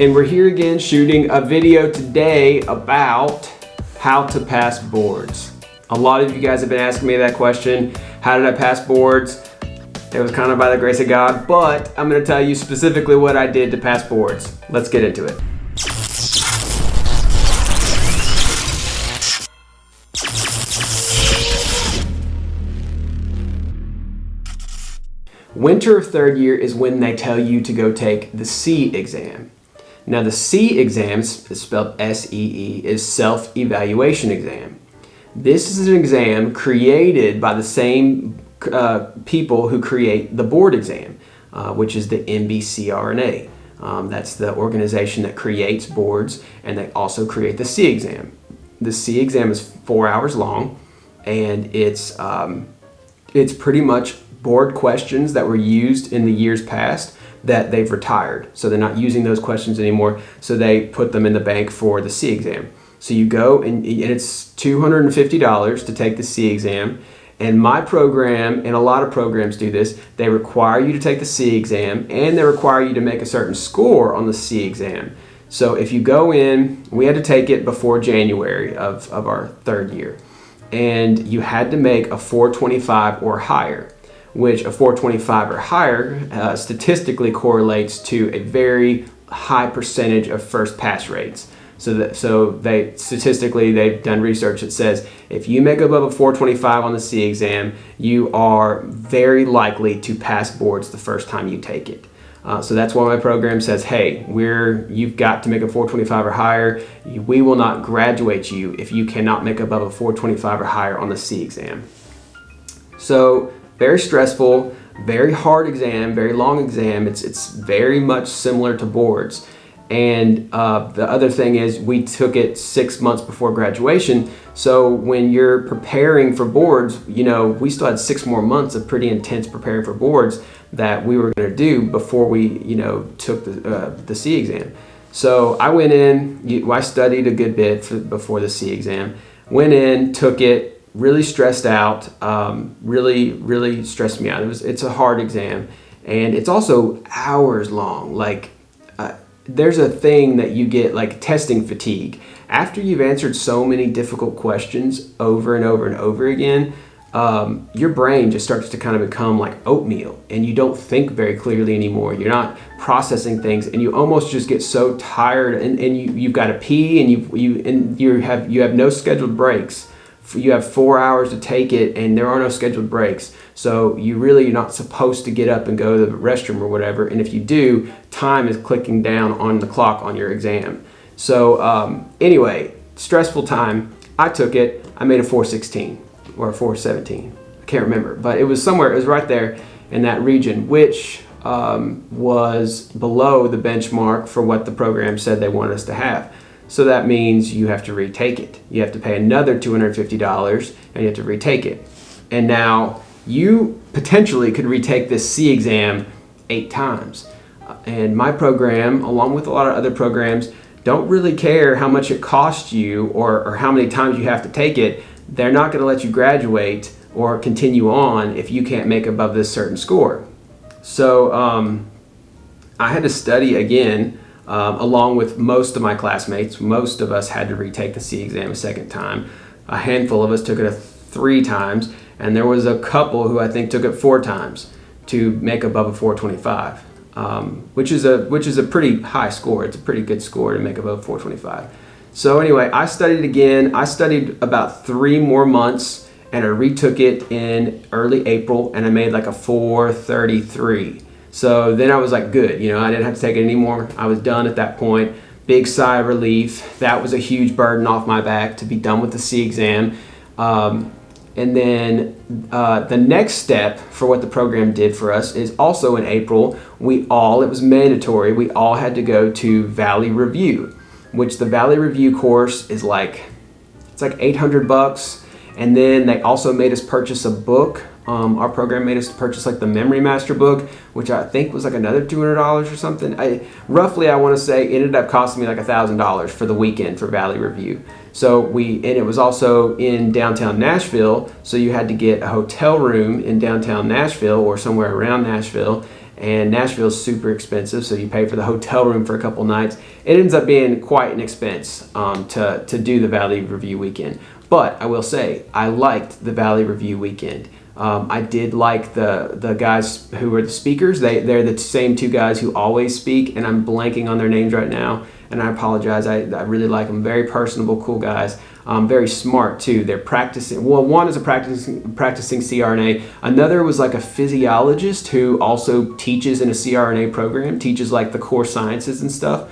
And we're here again shooting a video today about how to pass boards. A lot of you guys have been asking me that question. How did I pass boards? It was kind of by the grace of God, but I'm gonna tell you specifically what I did to pass boards. Let's get into it. Winter of third year is when they tell you to go take the C exam. Now the C exam, is spelled S-E-E, is self-evaluation exam. This is an exam created by the same people who create the board exam, which is the CRNA. That's the organization that creates boards, and they also create the C exam. The C exam is 4 hours long, and it's pretty much board questions that were used in the years past that they've retired. So they're not using those questions anymore, so they put them in the bank for the C exam. So you go and it's $250 to take the C exam. And my program, and a lot of programs do this, they require you to take the C exam and they require you to make a certain score on the C exam. So if you go in, we had to take it before January of our third year. And you had to make a 425 or higher, which a 425 or higher statistically correlates to a very high percentage of first pass rates. So statistically they've done research that says if you make above a 425 on the C exam, you are very likely to pass boards the first time you take it. So that's why my program says, hey, you've got to make a 425 or higher. We will not graduate you if you cannot make above a 425 or higher on the C exam. So very stressful, very hard exam, very long exam. It's very much similar to boards. And the other thing is we took it 6 months before graduation. So when you're preparing for boards, we still had 6 more months of pretty intense preparing for boards that we were going to do before we, took the C exam. So I went in, I studied a good bit before the C exam, went in, took it, really stressed out, really stressed me out. It's a hard exam, and it's also hours long. There's a thing that you get, like testing fatigue. After you've answered so many difficult questions over and over and over again, your brain just starts to kind of become like oatmeal, and you don't think very clearly anymore. You're not processing things, and you almost just get so tired, and you've got to pee, and you have no scheduled breaks. You have 4 hours to take it, and there are no scheduled breaks. So you're not supposed to get up and go to the restroom or whatever. And if you do, time is clicking down on the clock on your exam. So anyway, stressful time. I took it. I made a 416 or a 417. I can't remember, but it was somewhere. It was right there in that region, which was below the benchmark for what the program said they wanted us to have. So that means you have to retake it. You have to pay another $250 and you have to retake it. And now you potentially could retake this C exam 8 times. And my program, along with a lot of other programs, don't really care how much it costs you or how many times you have to take it. They're not going to let you graduate or continue on if you can't make above this certain score. So I had to study again. Along with most of my classmates. Most of us had to retake the C exam a second time. A handful of us took it 3 times, and there was a couple who I think took it 4 times to make above a 425, which is a pretty high score. It's a pretty good score to make above 425. So anyway, I studied again. I studied about 3 more months, and I retook it in early April, and I made like a 433. So then I was like, good, I didn't have to take it anymore. I was done at that point. Big sigh of relief. That was a huge burden off my back to be done with the C exam. And then the next step for what the program did for us is also in April, it was mandatory, we all had to go to Valley Review, which the Valley Review course is it's like $800. And then they also made us purchase a book. Our program made us purchase like the Memory Master book, which I think was like another $200 or something. I want to say it ended up costing me like $1,000 for the weekend for Valley Review. So it was also in downtown Nashville, so you had to get a hotel room in downtown Nashville or somewhere around Nashville. and Nashville's super expensive, so you pay for the hotel room for a couple nights. It ends up being quite an expense to do the Valley Review weekend. But I will say, I liked the Valley Review weekend. I did like the guys who were the speakers. They're the same two guys who always speak, and I'm blanking on their names right now, and I apologize. I really like them. Very personable, cool guys. Very smart too. They're practicing. Well, one is a practicing CRNA. Another was like a physiologist who also teaches in a CRNA program, teaches like the core sciences and stuff.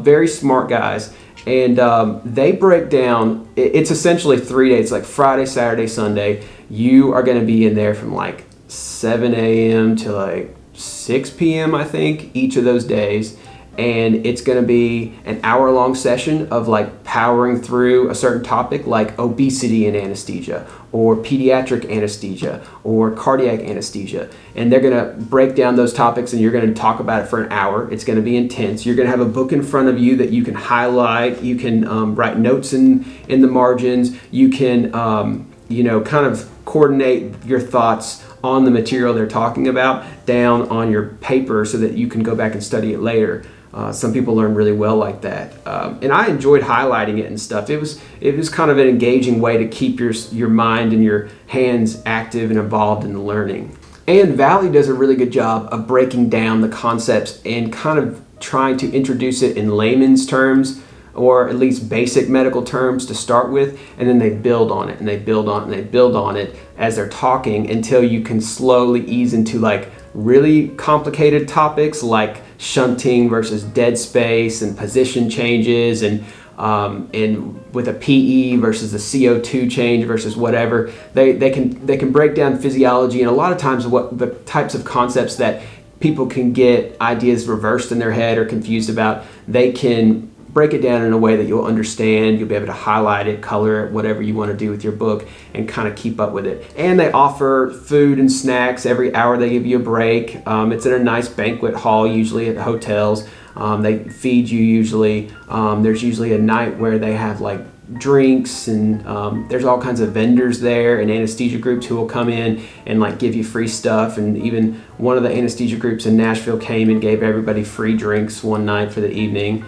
Very smart guys. And they break down, it's essentially 3 days, like Friday, Saturday, Sunday. You are going to be in there from like 7 a.m. to like 6 p.m., I think, each of those days. And it's going to be an hour-long session of like powering through a certain topic like obesity and anesthesia, or pediatric anesthesia, or cardiac anesthesia. And they're going to break down those topics, and you're going to talk about it for an hour. It's going to be intense. You're going to have a book in front of you that you can highlight. You can write notes in the margins. You can kind of coordinate your thoughts on the material they're talking about down on your paper so that you can go back and study it later. Some people learn really well like that, and I enjoyed highlighting it and stuff. It was kind of an engaging way to keep your mind and your hands active and involved in the learning. And Valley does a really good job of breaking down the concepts and kind of trying to introduce it in layman's terms, or at least basic medical terms to start with, and then they build on it and they build on it and they build on it as they're talking until you can slowly ease into like really complicated topics like shunting versus dead space and position changes, and with a PE versus a CO2 change versus whatever. They can break down physiology, and a lot of times what the types of concepts that people can get ideas reversed in their head or confused about, they can break it down in a way that you'll understand. You'll be able to highlight it, color it, whatever you want to do with your book, and kind of keep up with it. And they offer food and snacks every hour. They give you a break. It's in a nice banquet hall, usually at hotels. They feed you usually. There's usually a night where they have like drinks, and there's all kinds of vendors there and anesthesia groups who will come in and like give you free stuff. And even one of the anesthesia groups in Nashville came and gave everybody free drinks one night for the evening.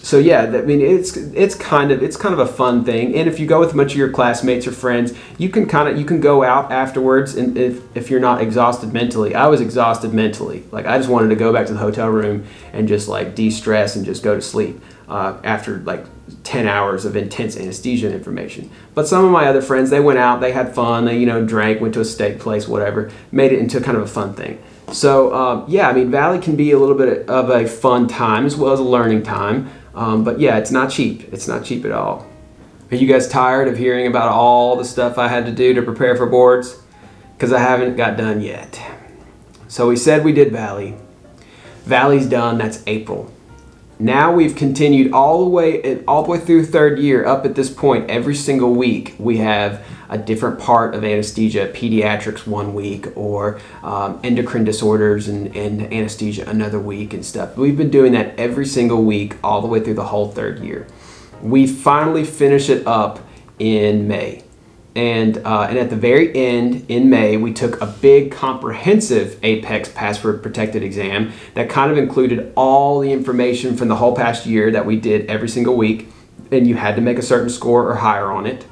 So yeah, I mean, it's kind of a fun thing. And if you go with a bunch of your classmates or friends, you can go out afterwards, and if you're not exhausted mentally. I was exhausted mentally. Like, I just wanted to go back to the hotel room and just like de-stress and just go to sleep after like 10 hours of intense anesthesia information. But some of my other friends, they went out, they had fun, they drank, went to a steak place, whatever, made it into kind of a fun thing. So yeah, I mean, Valley can be a little bit of a fun time as well as a learning time. But yeah, it's not cheap. It's not cheap at all. Are you guys tired of hearing about all the stuff I had to do to prepare for boards? Because I haven't got done yet. So we said we did Valley. Valley's done. That's April. Now we've continued all the way through third year. Up at this point, every single week we have a different part of anesthesia. Pediatrics 1 week, or endocrine disorders and anesthesia another week and stuff. We've been doing that every single week all the way through the whole third year. We finally finish it up in May. And at the very end, in May, we took a big comprehensive APEX password protected exam that kind of included all the information from the whole past year that we did every single week. And you had to make a certain score or higher on it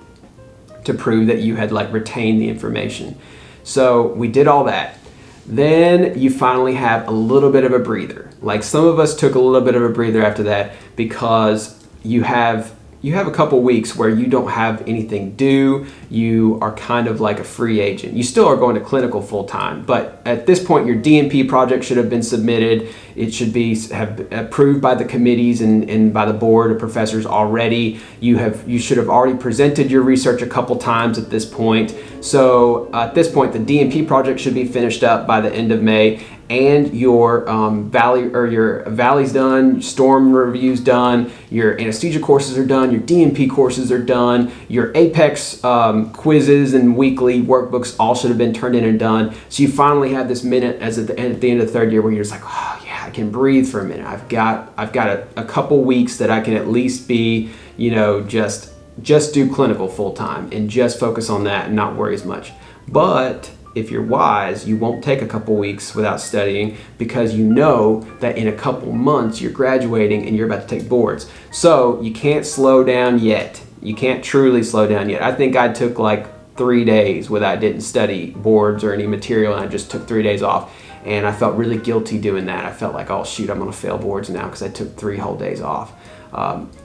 to prove that you had like retained the information. So we did all that. Then you finally have a little bit of a breather. Like, some of us took a little bit of a breather after that because you have a couple weeks where you don't have anything due. You are kind of like a free agent. You still are going to clinical full time, but at this point your DNP project should have been submitted. It should have approved by the committees and by the board of professors already. You should have already presented your research a couple times at this point. So at this point, the DNP project should be finished up by the end of May, and your Valley's done, Storm review's done, your anesthesia courses are done, your DNP courses are done, your APEX quizzes and weekly workbooks all should have been turned in and done. So you finally have this minute at the end of the third year where you're just like, oh yeah, I can breathe for a minute. I've got a couple weeks that I can at least be, just do clinical full time and just focus on that and not worry as much. But if you're wise, you won't take a couple weeks without studying, because you know that in a couple months you're graduating and you're about to take boards. So you can't slow down yet. You can't truly slow down yet. I think I took like 3 days without I didn't study boards or any material, and I just took 3 days off. And I felt really guilty doing that. I felt like, oh shoot, I'm gonna fail boards now because I took 3 whole days off.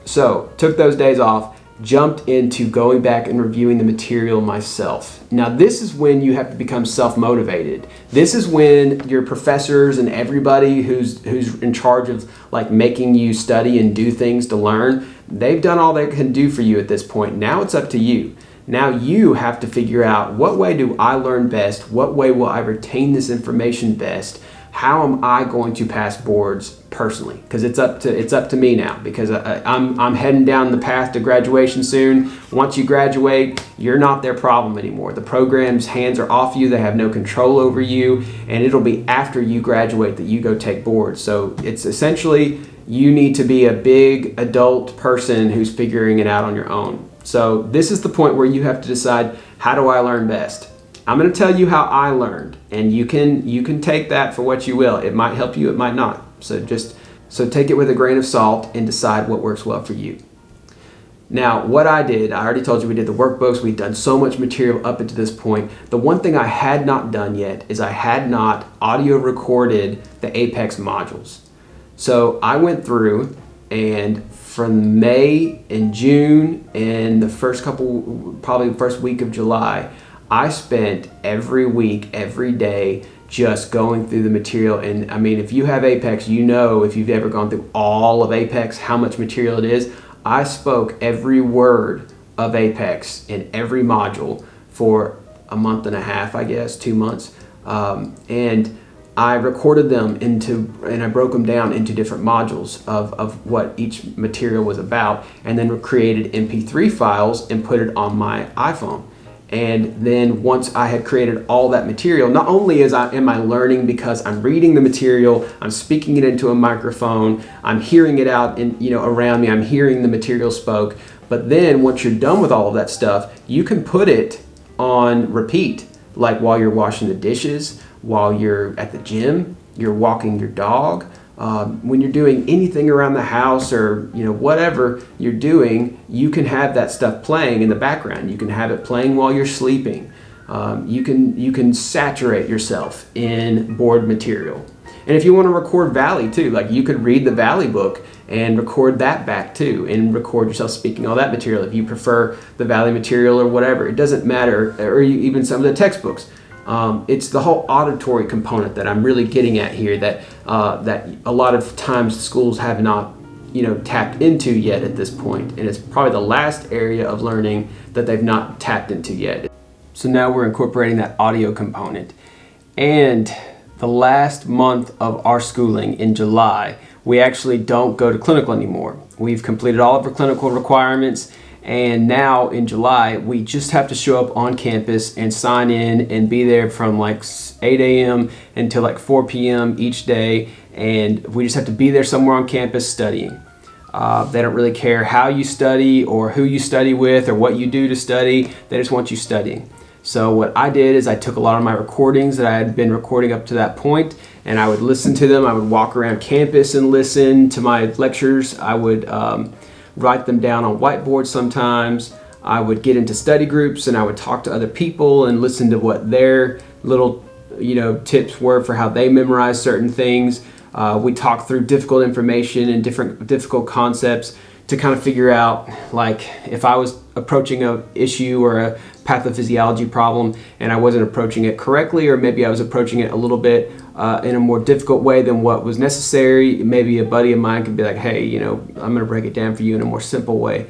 So took those days off, jumped into going back and reviewing the material myself. Now this is when you have to become self-motivated. This is when your professors and everybody who's in charge of like making you study and do things to learn, they've done all they can do for you at this point. Now it's up to you. Now you have to figure out, what way do I learn best? What way will I retain this information best? How am I going to pass boards personally? Because it's up to me now, because I'm heading down the path to graduation soon. Once you graduate, you're not their problem anymore. The program's hands are off you. They have no control over you, and it'll be after you graduate that you go take boards. So it's essentially, you need to be a big adult person who's figuring it out on your own. So this is the point where you have to decide, how do I learn best? I'm going to tell you how I learned, and you can take that for what you will. It might help you, it might not. So take it with a grain of salt and decide what works well for you. Now, what I did, I already told you we did the workbooks. We've done so much material up until this point. The one thing I had not done yet is I had not audio recorded the Apex modules. So I went through, and from May and June and the probably the first week of July, I spent every week, every day, just going through the material. And I mean, if you have Apex, you know, if you've ever gone through all of Apex, how much material it is. I spoke every word of Apex in every module for a month and a half, I guess, 2 months. And I recorded them and I broke them down into different modules of what each material was about, and then created MP3 files and put it on my iPhone. And then once I had created all that material, not only am I learning because I'm reading the material, I'm speaking it into a microphone, I'm hearing it out around me, I'm hearing the material spoke, but then once you're done with all of that stuff, you can put it on repeat, like while you're washing the dishes, while you're at the gym, you're walking your dog, when you're doing anything around the house, or whatever you're doing, you can have that stuff playing in the background. You can have it playing while you're sleeping. You can saturate yourself in board material. And if you want to record Valley too, like you could read the Valley book and record that back too, and record yourself speaking all that material if you prefer the Valley material or whatever. It doesn't matter, or even some of the textbooks. It's the whole auditory component that I'm really getting at here, that a lot of times schools have not tapped into yet at this point, and it's probably the last area of learning that they've not tapped into yet. So now we're incorporating that audio component. And the last month of our schooling in July, we actually don't go to clinical anymore. We've completed all of our clinical requirements. And now in July, we just have to show up on campus and sign in and be there from like 8 a.m. until like 4 p.m. each day. And we just have to be there somewhere on campus studying. They don't really care how you study or who you study with or what you do to study. They just want you studying. So what I did is I took a lot of my recordings that I had been recording up to that point, and I would listen to them. I would walk around campus and listen to my lectures. I would write them down on whiteboards sometimes. I would get into study groups and I would talk to other people and listen to what their little tips were for how they memorize certain things. We talked through difficult information and difficult concepts to kind of figure out, like, if I was approaching an issue or a pathophysiology problem and I wasn't approaching it correctly, or maybe I was approaching it a little bit in a more difficult way than what was necessary, maybe a buddy of mine could be like, hey, I'm going to break it down for you in a more simple way.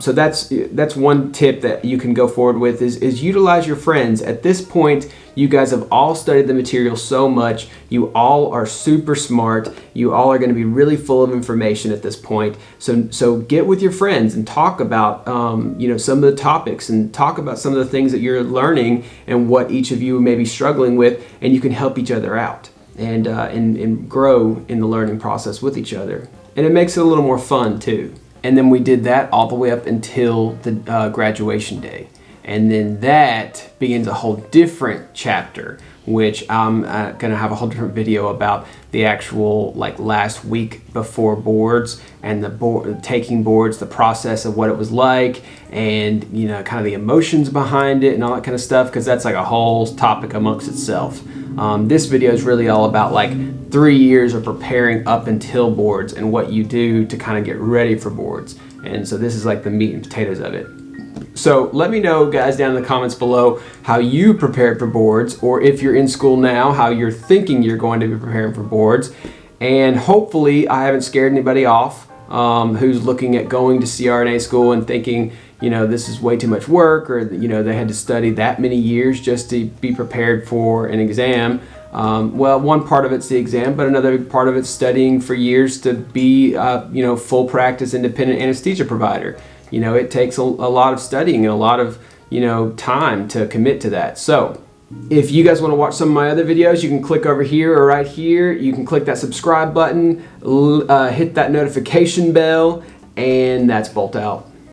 So that's one tip that you can go forward with, is utilize your friends. At this point, you guys have all studied the material so much. You all are super smart. You all are going to be really full of information at this point. So get with your friends and talk about some of the topics, and talk about some of the things that you're learning and what each of you may be struggling with, and you can help each other out and grow in the learning process with each other. And it makes it a little more fun too. And then we did that all the way up until the graduation day. And then that begins a whole different chapter, which I'm gonna have a whole different video about the actual like last week before boards and the taking boards, the process of what it was like, and you know, kind of the emotions behind it and all that kind of stuff, because that's like a whole topic amongst itself. This video is really all about like 3 years of preparing up until boards and what you do to kind of get ready for boards. And so this is like the meat and potatoes of it. So let me know, guys, down in the comments below how you prepared for boards, or if you're in school now, how you're thinking you're going to be preparing for boards. And hopefully I haven't scared anybody off who's looking at going to CRNA school and thinking, you know, this is way too much work, or you know, they had to study that many years just to be prepared for an exam. Well, one part of it's the exam, but another part of it's studying for years to be, you know, full practice independent anesthesia provider. You know, it takes a lot of studying and a lot of, you know, time to commit to that. So if you guys want to watch some of my other videos, you can click over here or right here. You can click that subscribe button, hit that notification bell, and that's Bolt out.